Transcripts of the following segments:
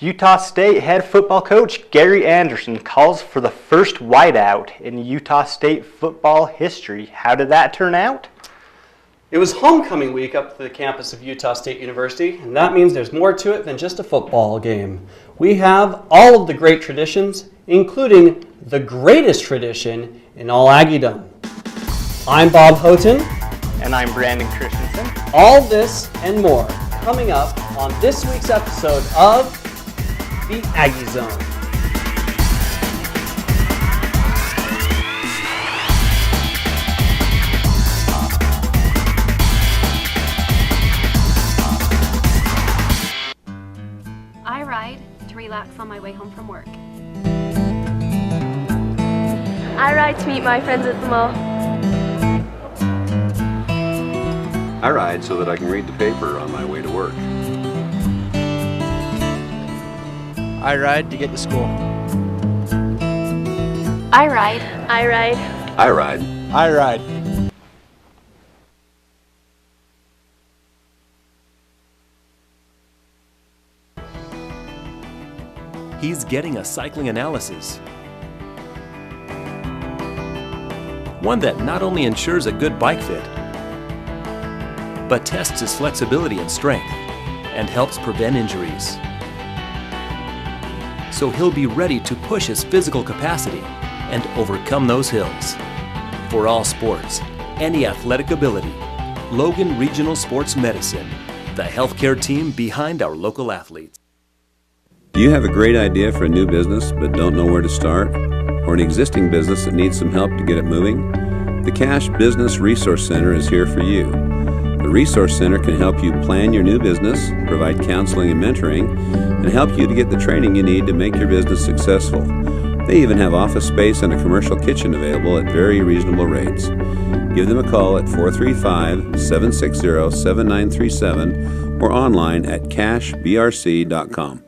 Utah State head football coach Gary Anderson calls for the first whiteout in Utah State football history. How did that turn out? It was homecoming week up at the campus of Utah State University, and that means there's more to it than just a football game. We have all of the great traditions, including the greatest tradition in all Aggiedom. I'm Bob Houghton. And I'm Brandon Christensen. All this and more coming up on this week's episode of The Aggie Zone. I ride to relax on my way home from work. I ride to meet my friends at the mall. I ride so that I can read the paper on my way to work. I ride to get to school. I ride. I ride. I ride. I ride. He's getting a cycling analysis. One that not only ensures a good bike fit, but tests his flexibility and strength and helps prevent injuries. So he'll be ready to push his physical capacity and overcome those hills. For all sports, any athletic ability, Logan Regional Sports Medicine, the healthcare team behind our local athletes. Do you have a great idea for a new business but don't know where to start? Or an existing business that needs some help to get it moving? The Cash Business Resource Center is here for you. The Resource Center can help you plan your new business, provide counseling and mentoring, and help you to get the training you need to make your business successful. They even have office space and a commercial kitchen available at very reasonable rates. Give them a call at 435-760-7937 or online at cashbrc.com.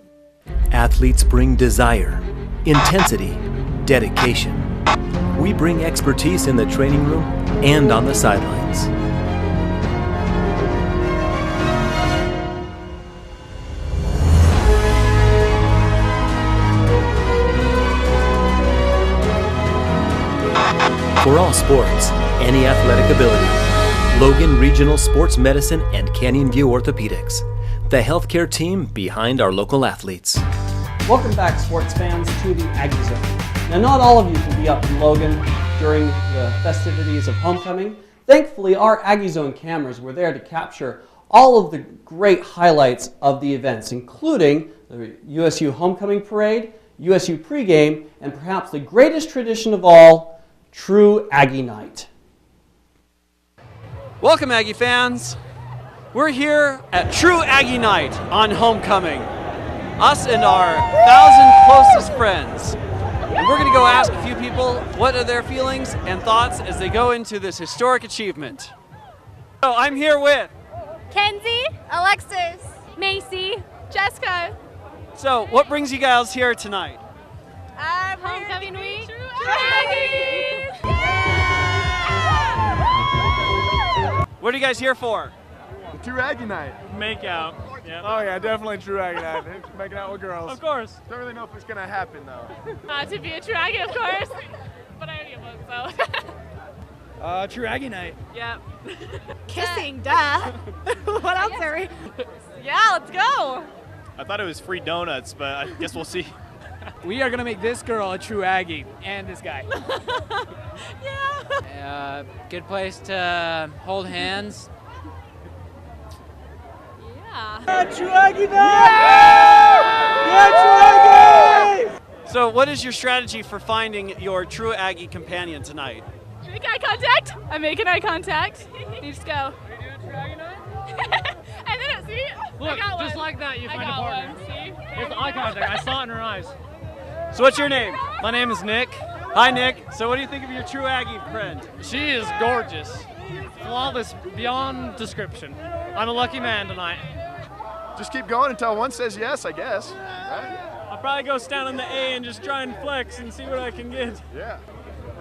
Athletes bring desire, intensity, dedication. We bring expertise in the training room and on the sidelines. For all sports, any athletic ability, Logan Regional Sports Medicine and Canyon View Orthopedics, the healthcare team behind our local athletes. Welcome back, sports fans, to the Aggie Zone. Now, not all of you can be up in Logan during the festivities of homecoming. Thankfully, our Aggie Zone cameras were there to capture all of the great highlights of the events, including the USU Homecoming Parade, USU pregame, and perhaps the greatest tradition of all, True Aggie Night. Welcome, Aggie fans. We're here at True Aggie Night on homecoming. Us and our 1,000 closest friends. And we're going to go ask a few people what are their feelings and thoughts as they go into this historic achievement. So I'm here with Kenzie, Alexis, Macy, Jessica. So what brings you guys here tonight? Homecoming week. True What are you guys here for? The True Aggie Night. Make out. Yep. Oh yeah, definitely True Aggie Night. Making out with girls. Of course. Don't really know if it's gonna happen though. To be a True Aggie, of course. But I already have one, so. True Aggie Night. Yep. Kissing, duh. What else are we? Yeah, let's go. I thought it was free donuts, but I guess we'll see. We are going to make this girl a true Aggie, and this guy. Yeah. Good place to hold hands. Yeah. True Aggie Night! Yeah, True Aggie! So what is your strategy for finding your True Aggie companion tonight? Make eye contact. I'm making eye contact. You just go. Are you doing True Aggie Night? And then, see? Look, I got just one. like that, you I find a got partner. one, see? It's eye contact. I saw it in her eyes. So what's your name? My name is Nick. Hi, Nick. So what do you think of your True Aggie friend? She is gorgeous. Flawless beyond description. I'm a lucky man tonight. Just keep going until one says yes, I guess. Right? I'll probably go stand on the A and just try and flex and see what I can get. Yeah.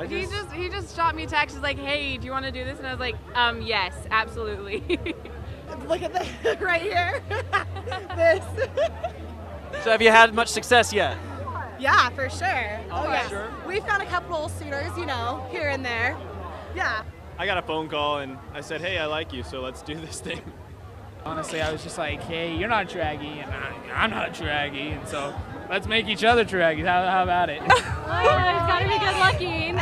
He just shot me a text. He's like, "Hey, do you want to do this?" And I was like, "Yes, absolutely." Look at the right here. This. So have you had much success yet? Yeah, for sure. Oh, yeah. Sure. We found a couple suitors, you know, here and there. Yeah. I got a phone call and I said, hey, I like you, so let's do this thing. Honestly, I was just like, hey, you're not a true Aggie, and I'm not a true Aggie, and so let's make each other true Aggies. How about it? Oh, it's gotta be good looking.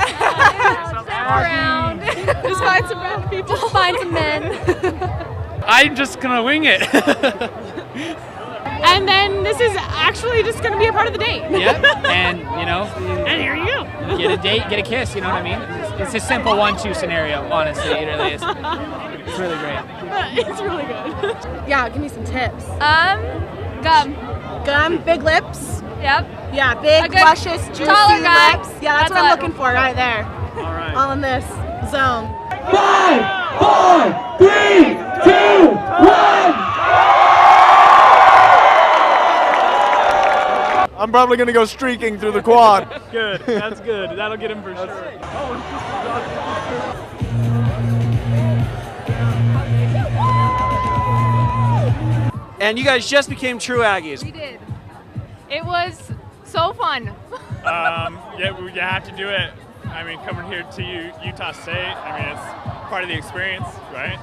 Around. Just find some brown people. Just find some men. I'm just gonna wing it. And then this is actually just gonna be a part of the date. Yep, and you know, and here you go. Get a date, get a kiss. You know what I mean? It's a simple 1-2 scenario. Honestly, it really is. It's really great. It's really good. Yeah, give me some tips. Gum. Gum, big lips. Yep. Yeah, big, A good luscious, juicy taller guy. lips. Yeah, that's what I'm looking for right there. All right. All in this zone. 5, 4, 3, 2, 1. I'm probably going to go streaking through the quad. Good. That's good. That'll get him for sure. And you guys just became true Aggies. We did. It was so fun. Yeah, you have to do it. I mean, coming here to Utah State, I mean, it's part of the experience, right?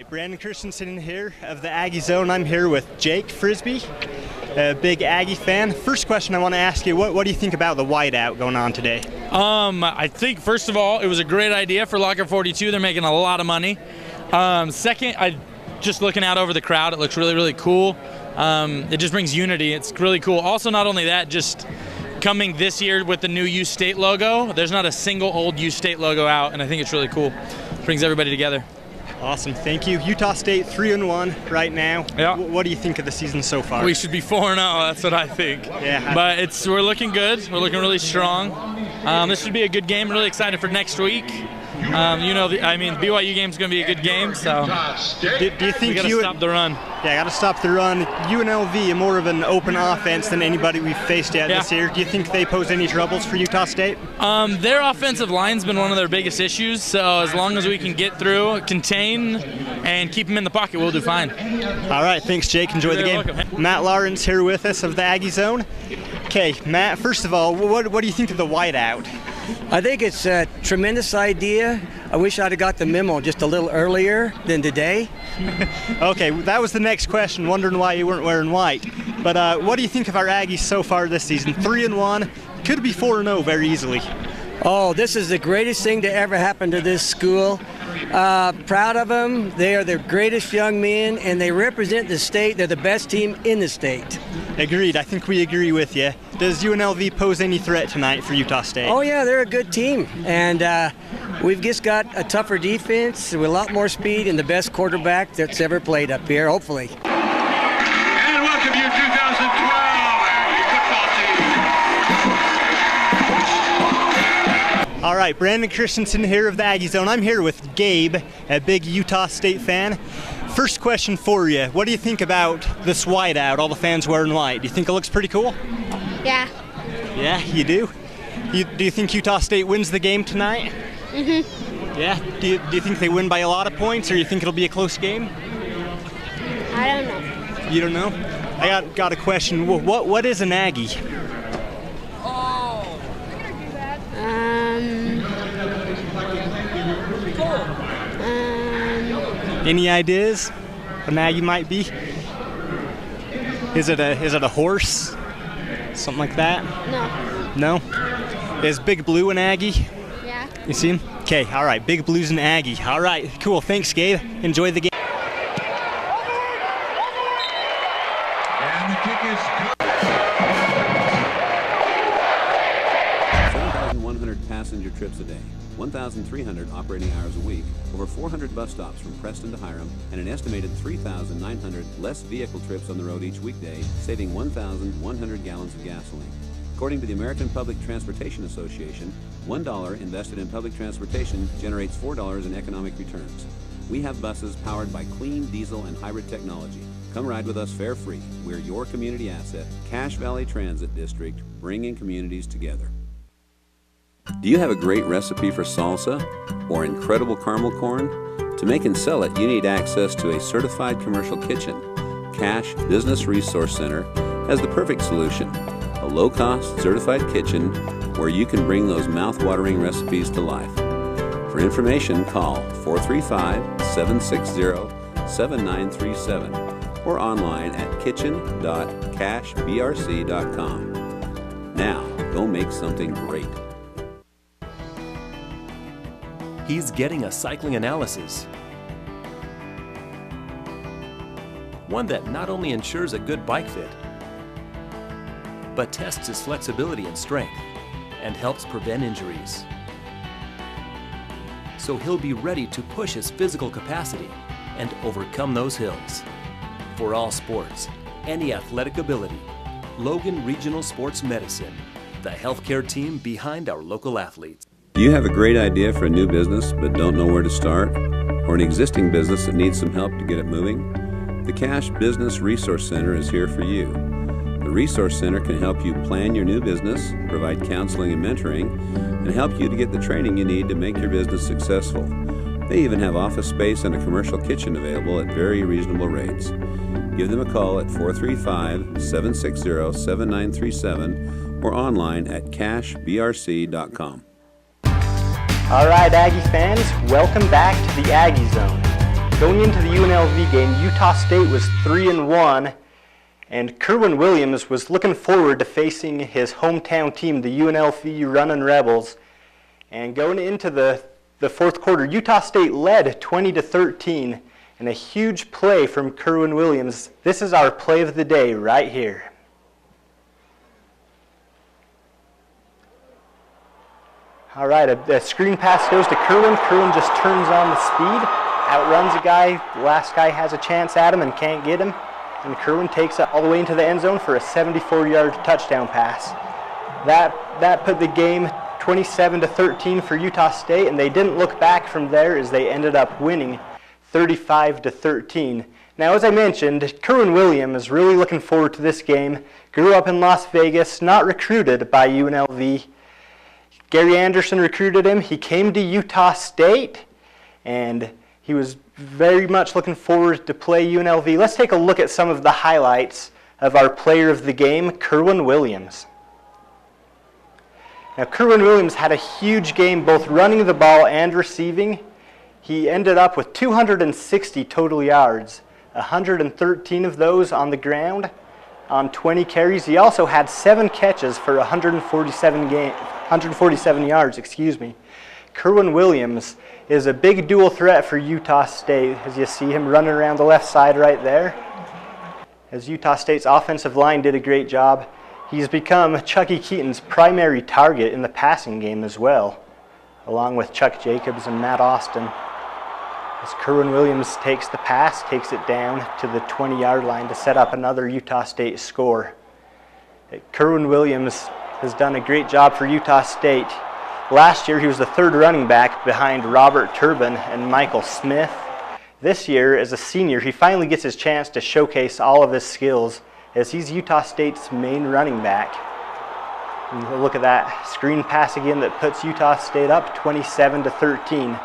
Brandon Christensen here of the Aggie Zone. I'm here with Jake Frisbee, a big Aggie fan. First question I want to ask you, what do you think about the whiteout going on today? I think, first of all, it was a great idea for Locker 42. They're making a lot of money. Second, just looking out over the crowd, it looks really, really cool. It just brings unity. It's really cool. Also, not only that, just coming this year with the new U State logo, there's not a single old U State logo out, and I think it's really cool. It brings everybody together. Awesome, thank you. Utah State 3-1 right now. Yeah. What do you think of the season so far? We should be 4-0. That's what I think. Yeah. But we're looking good. We're looking really strong. This should be a good game. Really excited for next week. BYU game's going to be a good game. So do you think we got to stop the run? Yeah, got to stop the run. UNLV, more of an open offense than anybody we've faced yet this year. Do you think they pose any troubles for Utah State? Their offensive line's been one of their biggest issues. So as long as we can get through, contain, and keep them in the pocket, we'll do fine. All right, thanks, Jake. Enjoy the game. Welcome. Matt Lawrence here with us of the Aggie Zone. Okay, Matt, first of all, what do you think of the whiteout? I think it's a tremendous idea. I wish I'd have got the memo just a little earlier than today. Okay, that was the next question, wondering why you weren't wearing white. But what do you think of our Aggies so far this season? 3-1, could be 4-0 very easily. Oh, this is the greatest thing to ever happen to this school. Proud of them. They are the greatest young men, and they represent the state. They're the best team in the state. Agreed. I think we agree with you. Does UNLV pose any threat tonight for Utah State? Oh yeah, they're a good team, and we've just got a tougher defense with a lot more speed and the best quarterback that's ever played up here, hopefully. And welcome you 2012 Aggie football team. All right, Brandon Christensen here of the Aggie Zone. I'm here with Gabe, a big Utah State fan. First question for you. What do you think about this whiteout, all the fans wearing white? Do you think it looks pretty cool? Yeah. Yeah, you do? Do you think Utah State wins the game tonight? Mm-hmm. Yeah? Do you think they win by a lot of points, or you think it'll be a close game? I don't know. You don't know? I got a question. What is an Aggie? Any ideas what an Aggie might be? Is it a horse? Something like that? No. No? Is Big Blue an Aggie? Yeah. You see him? Okay, all right. Big Blue's an Aggie. All right, cool. Thanks, Gabe. Enjoy the game. And the kick is good. 7,100 passenger trips a day, 1,300 operating hours a week, over 400 bus stops from Preston to Hiram, and an estimated 3,900 less vehicle trips on the road each weekday, saving 1,100 gallons of gasoline. According to the American Public Transportation Association, $1 invested in public transportation generates $4 in economic returns. We have buses powered by clean diesel and hybrid technology. Come ride with us fare free. We're your community asset, Cache Valley Transit District, bringing communities together. Do you have a great recipe for salsa or incredible caramel corn? To make and sell it, you need access to a certified commercial kitchen. Cache Business Resource Center has the perfect solution. A low-cost certified kitchen where you can bring those mouth-watering recipes to life. For information, call 435-760-7937 or online at kitchen.cachebrc.com. Now, go make something great. He's getting a cycling analysis. One that not only ensures a good bike fit, but tests his flexibility and strength and helps prevent injuries. So he'll be ready to push his physical capacity and overcome those hills. For all sports, any athletic ability, Logan Regional Sports Medicine, the healthcare team behind our local athletes. Do you have a great idea for a new business but don't know where to start? Or an existing business that needs some help to get it moving? The Cache Business Resource Center is here for you. The Resource Center can help you plan your new business, provide counseling and mentoring, and help you to get the training you need to make your business successful. They even have office space and a commercial kitchen available at very reasonable rates. Give them a call at 435-760-7937 or online at cachebrc.com. All right, Aggie fans, welcome back to the Aggie Zone. Going into the UNLV game, Utah State was 3-1, and Kerwin Williams was looking forward to facing his hometown team, the UNLV Runnin' Rebels. And going into the fourth quarter, Utah State led 20-13, and a huge play from Kerwin Williams. This is our play of the day right here. All right, a screen pass goes to Kerwin. Kerwin just turns on the speed, outruns a guy. The last guy has a chance at him and can't get him. And Kerwin takes it all the way into the end zone for a 74-yard touchdown pass. That put the game 27-13 for Utah State, and they didn't look back from there as they ended up winning 35-13. Now, as I mentioned, Kerwin Williams is really looking forward to this game. Grew up in Las Vegas, not recruited by UNLV. Gary Anderson recruited him. He came to Utah State, and he was very much looking forward to play UNLV. Let's take a look at some of the highlights of our player of the game, Kerwin Williams. Now, Kerwin Williams had a huge game both running the ball and receiving. He ended up with 260 total yards, 113 of those on the ground on 20 carries. He also had 7 catches for 147 yards, Kerwin Williams is a big dual threat for Utah State, as you see him running around the left side right there. as Utah State's offensive line did a great job. He's become Chucky Keaton's primary target in the passing game as well, along with Chuck Jacobs and Matt Austin. As Kerwin Williams takes the pass, takes it down to the 20-yard line to set up another Utah State score. Kerwin Williams has done a great job for Utah State. Last year, he was the third running back behind Robert Turbin and Michael Smith. This year, as a senior, he finally gets his chance to showcase all of his skills as he's Utah State's main running back. And look at that screen pass again that puts Utah State up 27-13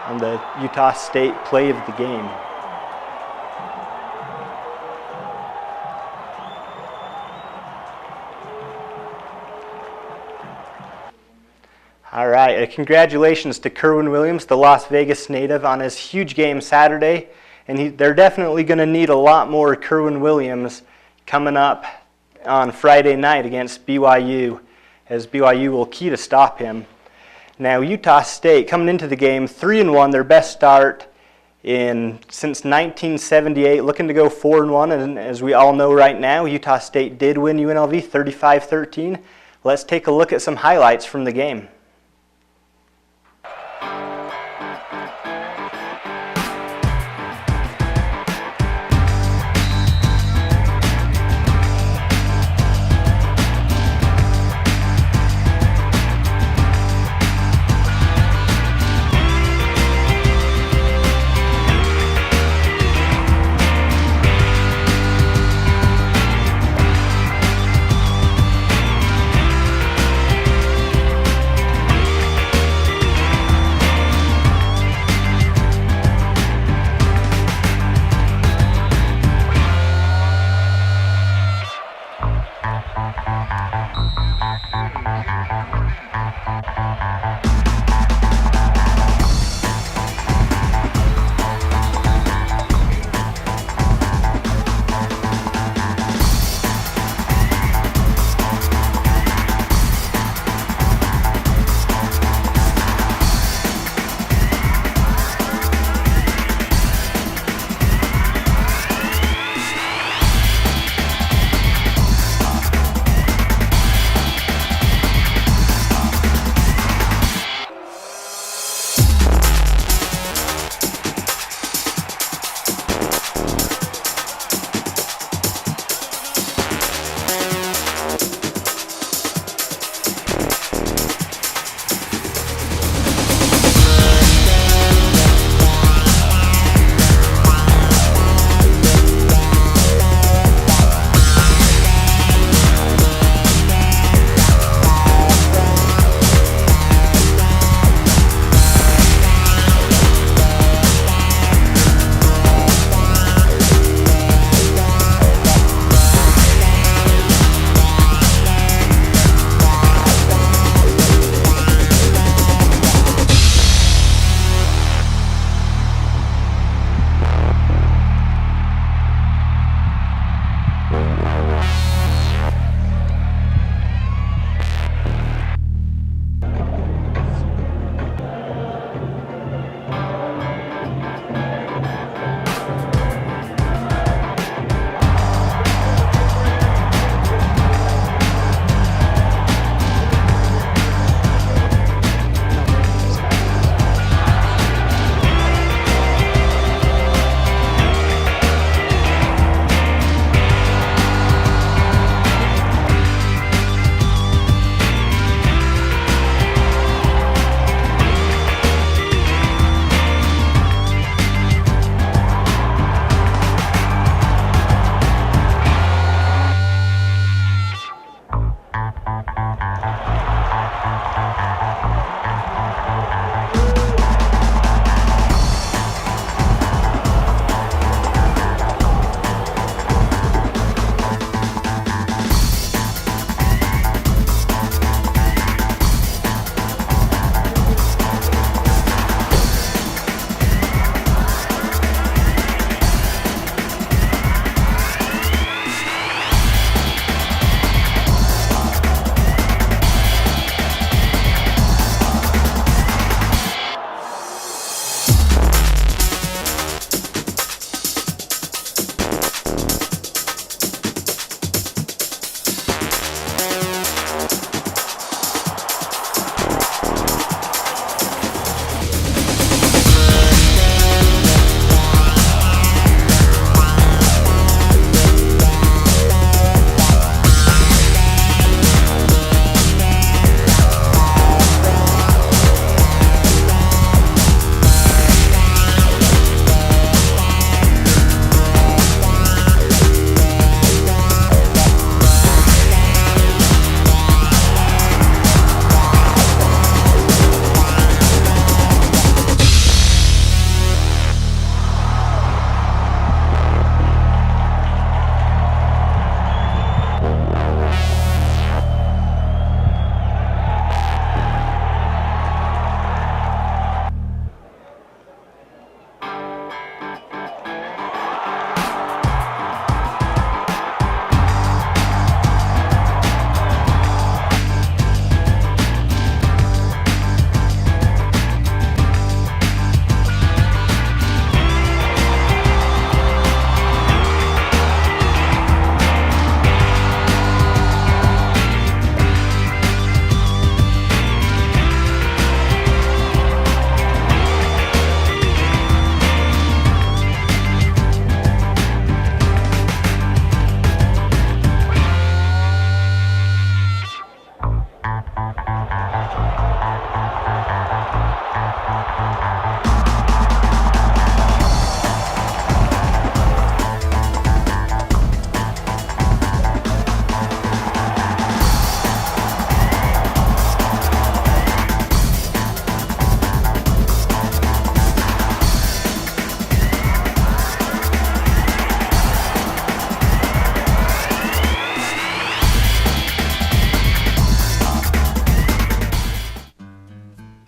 on the Utah State play of the game. All right, congratulations to Kerwin Williams, the Las Vegas native, on his huge game Saturday. And they're definitely going to need a lot more Kerwin Williams coming up on Friday night against BYU, as BYU will key to stop him. Now, Utah State coming into the game 3-1, their best start since 1978, looking to go 4-1. And as we all know right now, Utah State did win UNLV 35-13. Let's take a look at some highlights from the game.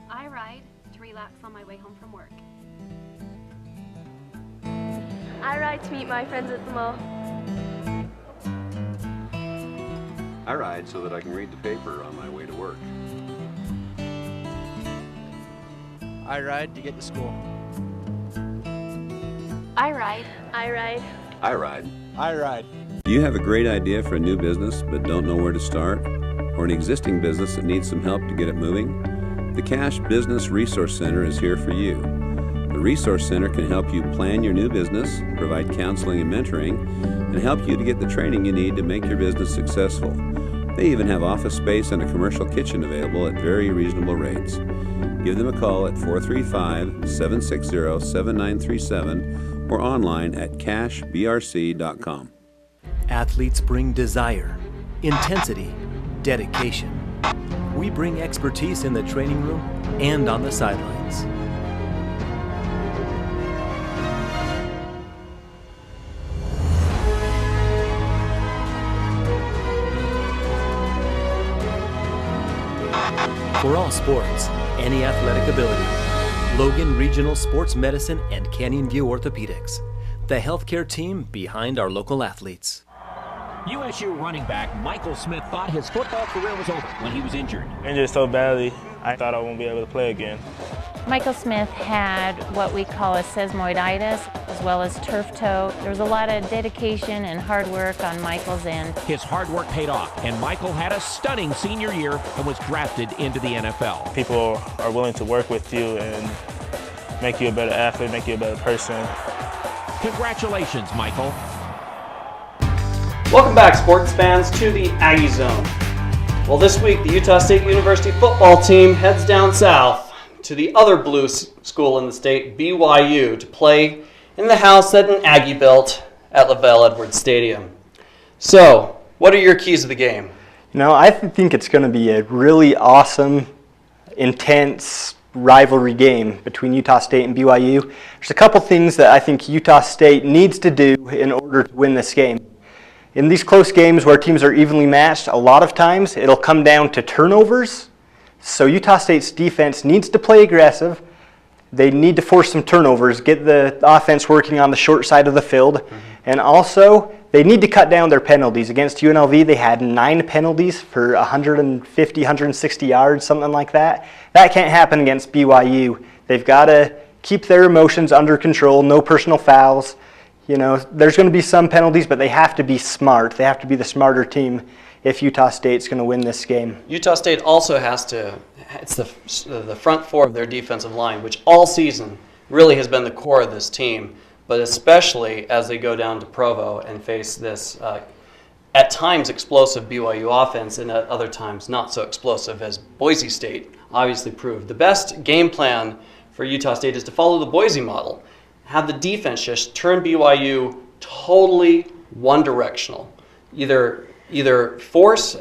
I ride to relax on my way home from work. I ride to meet my friends at the mall. I ride so that I can read the paper on my way to work. I ride to get to school. I ride. I ride. I ride. I ride. Do you have a great idea for a new business but don't know where to start? Or an existing business that needs some help to get it moving? The Cash Business Resource Center is here for you. The Resource Center can help you plan your new business, provide counseling and mentoring, and help you to get the training you need to make your business successful. They even have office space and a commercial kitchen available at very reasonable rates. Give them a call at 435-760-7937 or online at cashbrc.com. Athletes bring desire, intensity, dedication. We bring expertise in the training room and on the sidelines. For all sports, any athletic ability, Logan Regional Sports Medicine and Canyon View Orthopedics, the healthcare team behind our local athletes. USU running back Michael Smith thought his football career was over when he was injured. Injured so badly, I thought I wouldn't be able to play again. Michael Smith had what we call a sesamoiditis as well as turf toe. There was a lot of dedication and hard work on Michael's end. His hard work paid off, and Michael had a stunning senior year and was drafted into the NFL. People are willing to work with you and make you a better athlete, make you a better person. Congratulations, Michael. Welcome back, sports fans, to the Aggie Zone. Well, this week, the Utah State University football team heads down south to the other blue school in the state, BYU, to play in the house that an Aggie built at LaVell Edwards Stadium. So, what are your keys to the game? You know, I think it's going to be a really awesome, intense rivalry game between Utah State and BYU. There's a couple things that I think Utah State needs to do in order to win this game. In these close games where teams are evenly matched, a lot of times it'll come down to turnovers. So Utah State's defense needs to play aggressive. They need to force some turnovers, get the offense working on the short side of the field. And also, they need to cut down their penalties. Against UNLV, they had 9 penalties for 150, 160 yards, something like that. That can't happen against BYU. They've got to keep their emotions under control, no personal fouls. You know, there's going to be some penalties, but they have to be smart. They have to be the smarter team if Utah State's going to win this game. Utah State also has to, it's the front four of their defensive line, which all season really has been the core of this team, but especially as they go down to Provo and face this at times explosive BYU offense and at other times not so explosive as Boise State obviously proved. The best game plan for Utah State is to follow the Boise model. Have the defense just turn BYU totally one-directional. Either force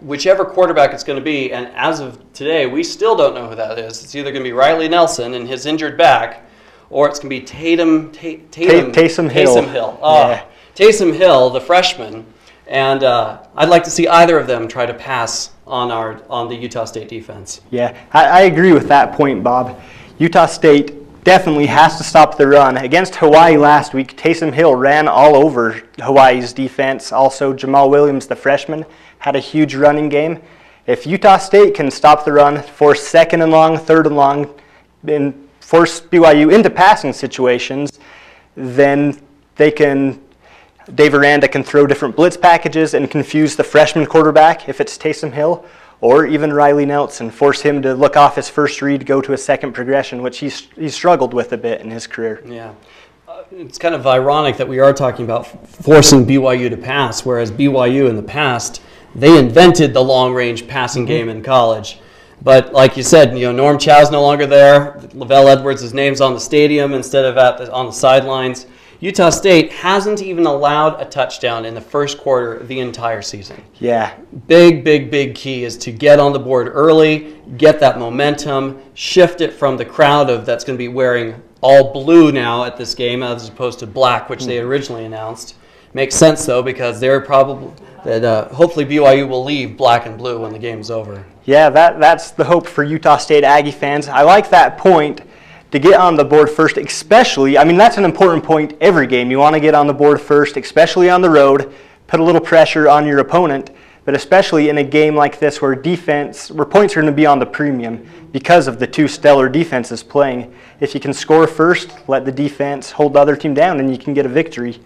whichever quarterback it's going to be, and as of today, we still don't know who that is. It's either going to be Riley Nelson and his injured back, or it's going to be Taysom Hill. Taysom Hill, the freshman. And I'd like to see either of them try to pass on the Utah State defense. Yeah, I agree with that point, Bob. Utah State definitely has to stop the run. Against Hawaii last week, Taysom Hill ran all over Hawaii's defense. Also, Jamal Williams, the freshman, had a huge running game. If Utah State can stop the run, force second and long, third and long, and force BYU into passing situations, then Dave Aranda can throw different blitz packages and confuse the freshman quarterback if it's Taysom Hill, or even Riley Nelson, force him to look off his first read, go to a second progression, which he's struggled with a bit in his career. Yeah. It's kind of ironic that we are talking about forcing BYU to pass, whereas BYU in the past, they invented the long-range passing game in college. But like you said, Norm Chow's no longer there. Lavelle Edwards' name's on the stadium instead of on the sidelines. Utah State hasn't even allowed a touchdown in the first quarter of the entire season. Yeah. Big key is to get on the board early, get that momentum, shift it from the crowd that's going to be wearing all blue now at this game as opposed to black, which they originally announced. Makes sense, though, because they're probably hopefully BYU will leave black and blue when the game's over. Yeah, that's the hope for Utah State Aggie fans. I like that point, to get on the board first, especially, that's an important point every game. You want to get on the board first, especially on the road, put a little pressure on your opponent, but especially in a game like this where points are going to be on the premium because of the two stellar defenses playing. If you can score first, let the defense hold the other team down, and you can get a victory.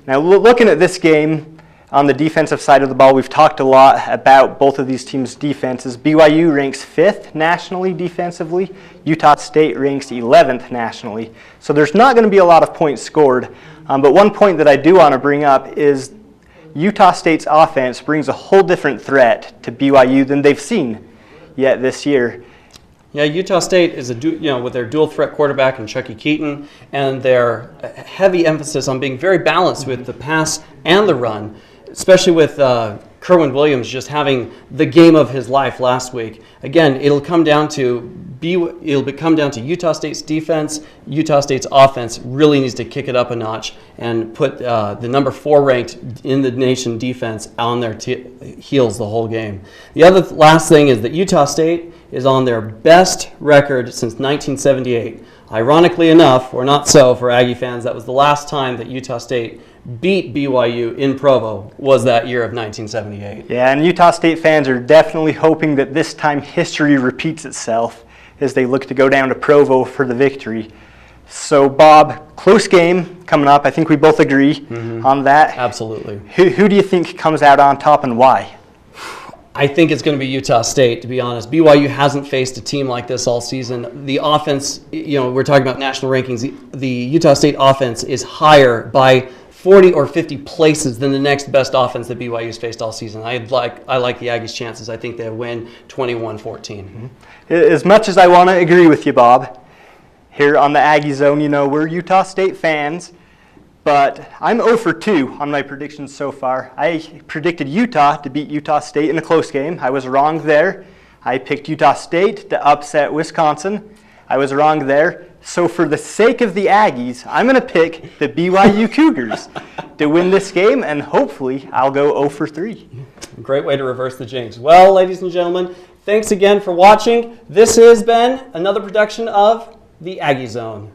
Now, looking at this game, on the defensive side of the ball, we've talked a lot about both of these teams' defenses. BYU ranks 5th nationally defensively. Utah State ranks 11th nationally. So there's not going to be a lot of points scored. But one point that I do want to bring up is Utah State's offense brings a whole different threat to BYU than they've seen yet this year. Yeah, Utah State is with their dual threat quarterback and Chucky Keaton, and their heavy emphasis on being very balanced with the pass and the run, especially with Kerwin Williams just having the game of his life last week. Again, it'll come down to Utah State's defense. Utah State's offense really needs to kick it up a notch and put the number 4 ranked in the nation defense on their heels the whole game. The other last thing is that Utah State is on their best record since 1978. Ironically enough, or not so for Aggie fans, that was the last time that Utah State beat BYU in Provo was that year of 1978. Yeah, and Utah State fans are definitely hoping that this time history repeats itself as they look to go down to Provo for the victory. So, Bob, close game coming up. I think we both agree on that. Absolutely. Who do you think comes out on top and why? I think it's going to be Utah State, to be honest. BYU hasn't faced a team like this all season. The offense, we're talking about national rankings. The Utah State offense is higher by 40 or 50 places than the next best offense that BYU's faced all season. I like the Aggies' chances. I think they'll win 21-14. As much as I want to agree with you, Bob, here on the Aggie Zone, we're Utah State fans, but I'm 0 for 2 on my predictions so far. I predicted Utah to beat Utah State in a close game. I was wrong there. I picked Utah State to upset Wisconsin. I was wrong there. So for the sake of the Aggies, I'm going to pick the BYU Cougars to win this game, and hopefully I'll go 0 for 3. Great way to reverse the jinx. Well, ladies and gentlemen, thanks again for watching. This has been another production of the Aggie Zone.